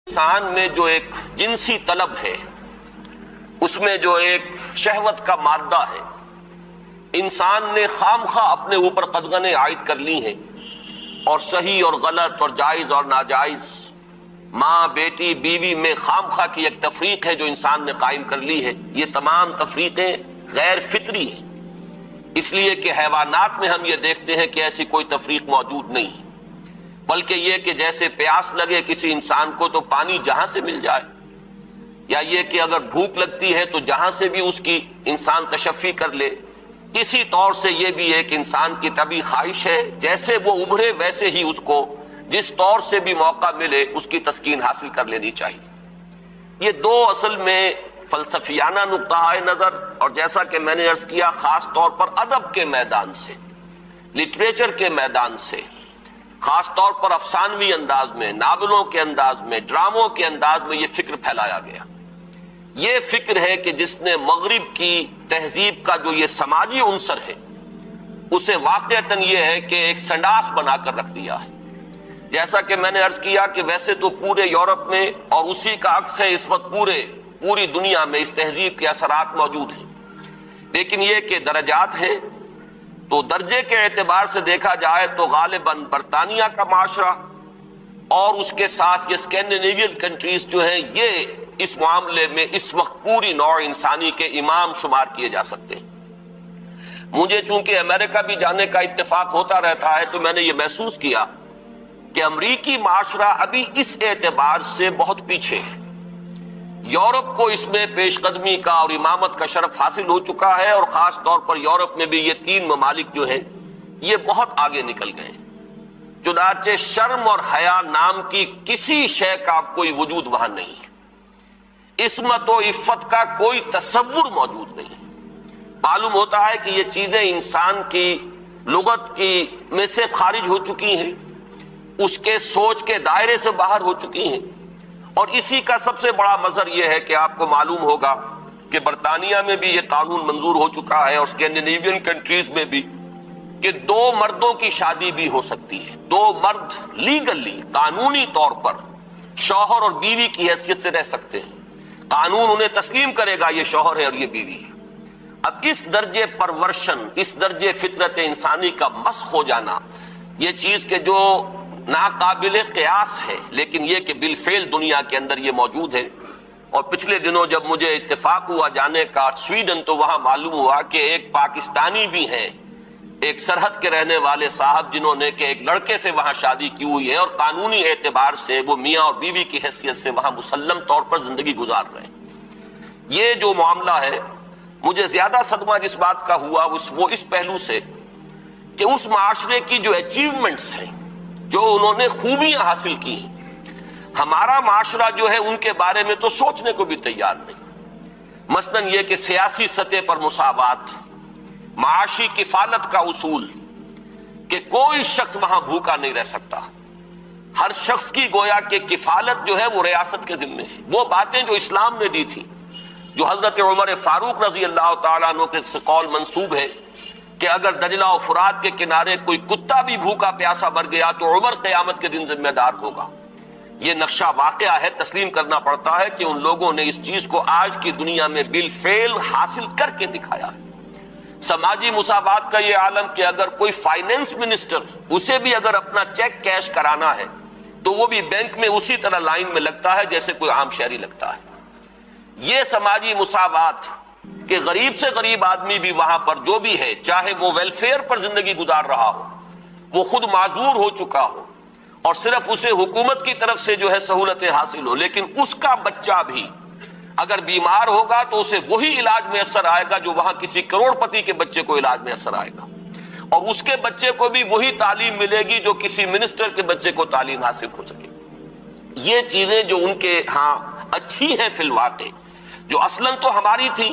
انسان میں جو ایک جنسی طلب ہے، اس میں جو ایک شہوت کا مادہ ہے، انسان نے خامخواہ اپنے اوپر قدغنیں عائد کر لی ہیں، اور صحیح اور غلط اور جائز اور ناجائز، ماں بیٹی بیوی میں خامخواہ کی ایک تفریق ہے جو انسان نے قائم کر لی ہے۔ یہ تمام تفریقیں غیر فطری ہیں، اس لیے کہ حیوانات میں ہم یہ دیکھتے ہیں کہ ایسی کوئی تفریق موجود نہیں ہے، بلکہ یہ کہ جیسے پیاس لگے کسی انسان کو تو پانی جہاں سے مل جائے، یا یہ کہ اگر بھوک لگتی ہے تو جہاں سے بھی اس کی انسان تشفی کر لے، اسی طور سے یہ بھی ایک انسان کی طبعی خواہش ہے جیسے وہ ابھرے ویسے ہی اس کو جس طور سے بھی موقع ملے اس کی تسکین حاصل کر لینی چاہیے۔ یہ دو اصل میں فلسفیانہ نقطہ نظر، اور جیسا کہ میں نے عرض کیا خاص طور پر ادب کے میدان سے، لٹریچر کے میدان سے، خاص طور پر افسانوی انداز میں، ناولوں کے انداز میں، ڈراموں کے انداز میں یہ فکر پھیلایا گیا۔ یہ فکر ہے کہ جس نے مغرب کی تہذیب کا جو یہ سماجی عنصر ہے اسے واقعتاً یہ ہے کہ ایک سنڈاس بنا کر رکھ دیا ہے۔ جیسا کہ میں نے عرض کیا کہ ویسے تو پورے یورپ میں، اور اسی کا عکس ہے اس وقت پوری دنیا میں، اس تہذیب کے اثرات موجود ہیں، لیکن یہ کہ درجات ہیں۔ تو درجے کے اعتبار سے دیکھا جائے تو غالباً برطانیہ کا معاشرہ اور اس کے ساتھ یہ اسکینڈینیوین کنٹریز جو ہیں، یہ اس معاملے میں اس وقت پوری نوع انسانی کے امام شمار کیے جا سکتے ہیں۔ مجھے چونکہ امریکہ بھی جانے کا اتفاق ہوتا رہتا ہے تو میں نے یہ محسوس کیا کہ امریکی معاشرہ ابھی اس اعتبار سے بہت پیچھے ہے۔ یورپ کو اس میں پیش قدمی کا اور امامت کا شرف حاصل ہو چکا ہے، اور خاص طور پر یورپ میں بھی یہ تین ممالک جو ہیں یہ بہت آگے نکل گئے ہیں۔ چنانچہ شرم اور حیا نام کی کسی شے کا کوئی وجود وہاں نہیں ہے، عصمت و عفت کا کوئی تصور موجود نہیں ہے۔ معلوم ہوتا ہے کہ یہ چیزیں انسان کی لغت کی میں سے خارج ہو چکی ہیں، اس کے سوچ کے دائرے سے باہر ہو چکی ہیں۔ اور اسی کا سب سے بڑا مظہر یہ ہے کہ آپ کو معلوم ہوگا کہ برطانیہ میں بھی یہ قانون منظور ہو چکا ہے، اور اسکینڈینیوین کنٹریز میں بھی، کہ دو مردوں کی شادی بھی ہو سکتی ہے۔ دو مرد لیگلی، قانونی طور پر شوہر اور بیوی کی حیثیت سے رہ سکتے ہیں، قانون انہیں تسلیم کرے گا یہ شوہر ہے اور یہ بیوی ہے۔ اب اس درجے پرورشن، اس درجے فطرت انسانی کا مسخ ہو جانا، یہ چیز کہ جو ناقابل قیاس ہے، لیکن یہ کہ بالفعل دنیا کے اندر یہ موجود ہے۔ اور پچھلے دنوں جب مجھے اتفاق ہوا جانے کا سویڈن، تو وہاں معلوم ہوا کہ ایک پاکستانی بھی ہیں، ایک سرحد کے رہنے والے صاحب، جنہوں نے کہ ایک لڑکے سے وہاں شادی کی ہوئی ہے، اور قانونی اعتبار سے وہ میاں اور بیوی کی حیثیت سے وہاں مسلم طور پر زندگی گزار رہے ہیں۔ یہ جو معاملہ ہے، مجھے زیادہ صدمہ جس بات کا ہوا وہ اس پہلو سے کہ اس معاشرے کی جو اچیومنٹس ہیں، جو انہوں نے خوبیاں حاصل کی ہیں، ہمارا معاشرہ جو ہے ان کے بارے میں تو سوچنے کو بھی تیار نہیں۔ مثلاً یہ کہ سیاسی سطح پر مساوات، معاشی کفالت کا اصول، کہ کوئی شخص وہاں بھوکا نہیں رہ سکتا، ہر شخص کی گویا کہ کفالت جو ہے وہ ریاست کے ذمہ ہے۔ وہ باتیں جو اسلام نے دی تھی، جو حضرت عمر فاروق رضی اللہ تعالیٰ عنہ کے قول منسوب ہے کہ اگر دجلہ و فرات کے کنارے کوئی کتا بھی بھوکا پیاسا مر گیا تو عمر قیامت کے دن ذمہ دار ہوگا، یہ نقشہ واقعہ ہے، تسلیم کرنا پڑتا ہے کہ ان لوگوں نے اس چیز کو آج کی دنیا میں بالفعل حاصل کر کے دکھایا ہے۔ سماجی مساوات کا یہ عالم کہ اگر کوئی فائنینس منسٹر، اسے بھی اگر اپنا چیک کیش کرانا ہے تو وہ بھی بینک میں اسی طرح لائن میں لگتا ہے جیسے کوئی عام شہری لگتا ہے۔ یہ سماجی مساوات کہ غریب سے غریب آدمی بھی وہاں پر جو بھی ہے، چاہے وہ ویلفیئر پر زندگی گزار رہا ہو، وہ خود معذور ہو چکا ہو، اور صرف اسے حکومت کی طرف سے جو ہے سہولتیں حاصل ہو، لیکن اس کا بچہ بھی اگر بیمار ہوگا تو اسے وہی علاج میسر آئے گا جو وہاں کسی کروڑ پتی کے بچے کو علاج میسر آئے گا، اور اس کے بچے کو بھی وہی تعلیم ملے گی جو کسی منسٹر کے بچے کو تعلیم حاصل ہو سکے۔ یہ چیزیں جو ان کے ہاں اچھی ہیں فی الواقع، جو اصلاً تو ہماری تھی،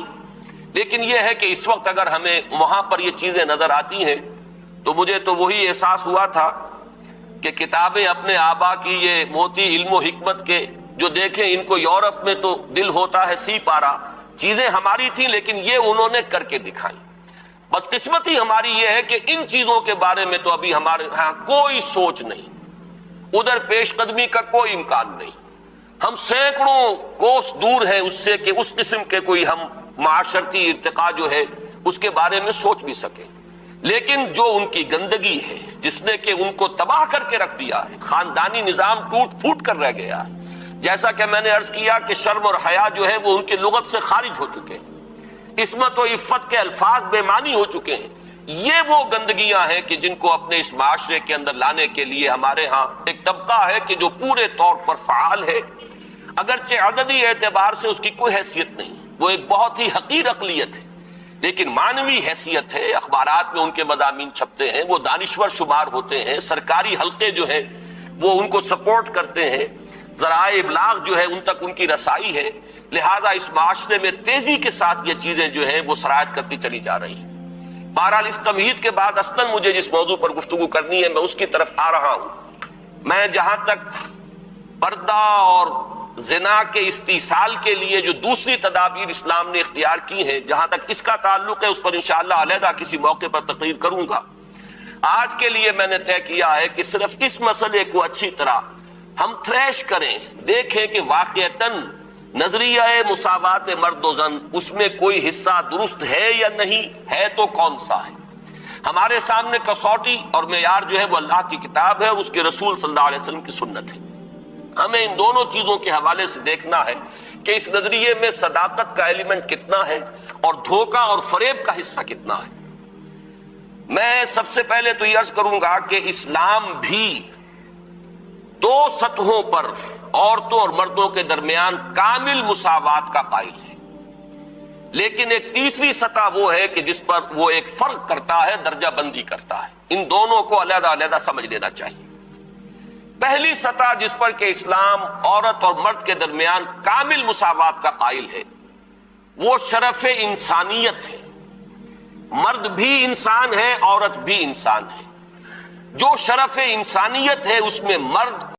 لیکن یہ ہے کہ اس وقت اگر ہمیں وہاں پر یہ چیزیں نظر آتی ہیں تو مجھے تو وہی احساس ہوا تھا کہ کتابیں اپنے آبا کی یہ موتی علم و حکمت کے جو دیکھیں، ان کو یورپ میں تو دل ہوتا ہے سی پارا، چیزیں ہماری تھیں لیکن یہ انہوں نے کر کے دکھائی۔ بدقسمتی ہماری یہ ہے کہ ان چیزوں کے بارے میں تو ابھی ہمارے ہاں کوئی سوچ نہیں، ادھر پیش قدمی کا کوئی امکان نہیں۔ ہم ہم سینکڑوں کوس دور ہیں اس سے کہ اس قسم کے کوئی ہم معاشرتی ارتقاء جو ہے اس کے بارے میں سوچ بھی سکیں. لیکن جو ان کی گندگی ہے جس نے کہ ان کو تباہ کر کے رکھ دیا ہے، خاندانی نظام ٹوٹ پھوٹ کر رہ گیا ہے. جیسا کہ میں نے عرض کیا کہ شرم اور حیا جو ہے وہ ان کی لغت سے خارج ہو چکے ہیں، عصمت و عفت کے الفاظ بے معنی ہو چکے ہیں. یہ وہ گندگیاں ہیں کہ جن کو اپنے اس معاشرے کے اندر لانے کے لیے ہمارے ہاں ایک طبقہ ہے کہ جو پورے طور پر فعال ہے، اگرچہ عددی اعتبار سے اس کی کوئی حیثیت نہیں، وہ ایک بہت ہی حقیر اقلیت ہے، لیکن معنوی حیثیت ہے. اخبارات میں ان کے مضامین چھپتے ہیں، وہ دانشور شمار ہوتے ہیں، سرکاری حلقے جو ہے وہ ان کو سپورٹ کرتے ہیں، ذرائع ابلاغ جو ہے ان تک ان کی رسائی ہے. لہذا اس معاشرے میں تیزی کے ساتھ یہ چیزیں جو ہیں وہ سرایت کرتی چلی جا رہی ہیں. بہرحال اس تمہید کے بعد اصلاً مجھے جس موضوع پر گفتگو کرنی ہے میں اس کی طرف آ رہا ہوں. میں جہاں تک پردہ اور زنا کے استیصال کے لیے جو دوسری تدابیر اسلام نے اختیار کی ہیں، جہاں تک اس کا تعلق ہے اس پر انشاءاللہ علیحدہ کسی موقع پر تقریر کروں گا. آج کے لیے میں نے طے کیا ہے کہ صرف اس مسئلے کو اچھی طرح ہم تھریش کریں، دیکھیں کہ واقعتاً نظریہ مساوات مرد و زن اس میں کوئی حصہ درست ہے یا نہیں ہے، تو کون سا ہے. ہمارے سامنے کسوٹی اور معیار جو ہے وہ اللہ کی کتاب ہے، اس کے رسول صلی اللہ علیہ وسلم کی سنت ہے. ہمیں ان دونوں چیزوں کے حوالے سے دیکھنا ہے کہ اس نظریے میں صداقت کا ایلیمنٹ کتنا ہے اور دھوکہ اور فریب کا حصہ کتنا ہے. میں سب سے پہلے تو یہ عرض کروں گا کہ اسلام بھی دو سطحوں پر عورتوں اور مردوں کے درمیان کامل مساوات کا قائل ہے، لیکن ایک تیسری سطح وہ ہے کہ جس پر وہ ایک فرق کرتا ہے، درجہ بندی کرتا ہے. ان دونوں کو علیحدہ علیحدہ سمجھ لینا چاہیے. پہلی سطح جس پر کہ اسلام عورت اور مرد کے درمیان کامل مساوات کا قائل ہے وہ شرف انسانیت ہے. مرد بھی انسان ہے، عورت بھی انسان ہے. جو شرف انسانیت ہے اس میں مرد